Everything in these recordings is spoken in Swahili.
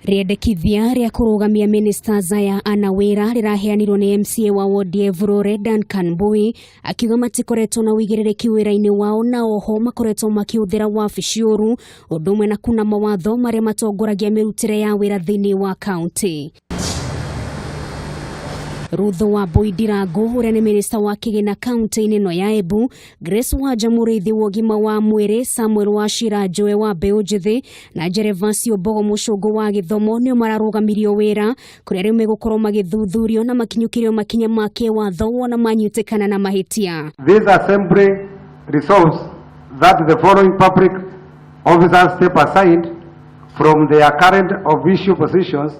Riendekithia ria kurugamia ministers aya ana wira riraheanirwo ni MCA wa wodi Embu Duncan Mbui akiuga matikoretwo na wuigiririki wira-ini wao na oho makoretwo makiuthira wabici uru undu umwe na kuna mawatho maria matongoragia mirutire ya wira thiini wa kaunti. Rutho wa Boidirango uria ni minister wa kigina kaunti-ini no ya Embu, Grace Wanja murithi wa ugima wa mwiri Samuel Wachira Joe wa mbeu njithi na Gervasio Bogo mucungu wa githomo nio mararugamirio wira kuria riu megukorwo magithuthurio na makinyukirio makinya make watho wona manyitikana na mahitia. This assembly resolves that the following public officers step aside from their current official positions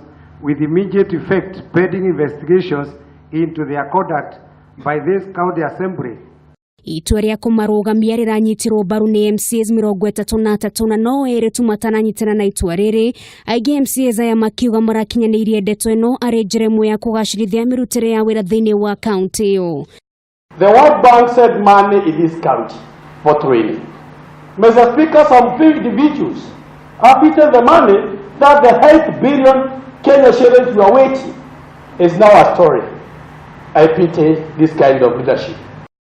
with immediate effect pending investigations into their conduct by this county assembly. Itua ria kumarugamia riranyitirwo mbaru ni MCAs 33 na no eri tu matananyitana na itua riri. Aigi MCAs aya makiuga marakinyaniirie ndeto ino ari njira imwe ya kugacirithia mirutire ya wira thiini wa county iyo. The World Bank said money in this county for training. Mr. Speaker, some few individuals have eaten the money that the 8 billion Kenya shillings we are waiting is now a story. I pity this kind of leadership.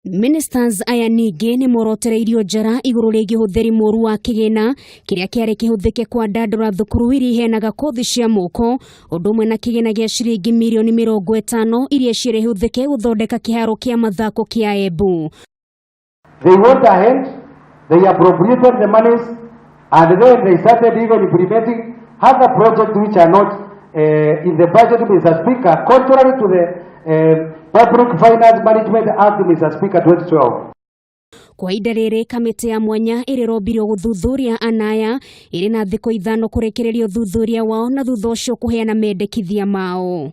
Ministers aya ningi ni morotereirio njara iguru rigi uhuthiri muru wa kigina kiria kiari kihuthike kwa ndandura thukuru iria iheanaga kothi cia moko undu umwe na kigina gia ciringi milioni 50 iria ciari ihuthike guthondeka kiharo kia mathako kia Embu. They went ahead, they appropriated the monies, and then they started even implementing other projects which are not in the budget, Mr. Speaker, contrary to the Public Finance Management Act, Mr. Speaker, 2012. Kwa ihinda riri kamiti ya mwanya iri robirio guthuthuria anaya iri na thiko ithano kurekererio thuthuria wao na thutha ucio kuheana mendekithia mao.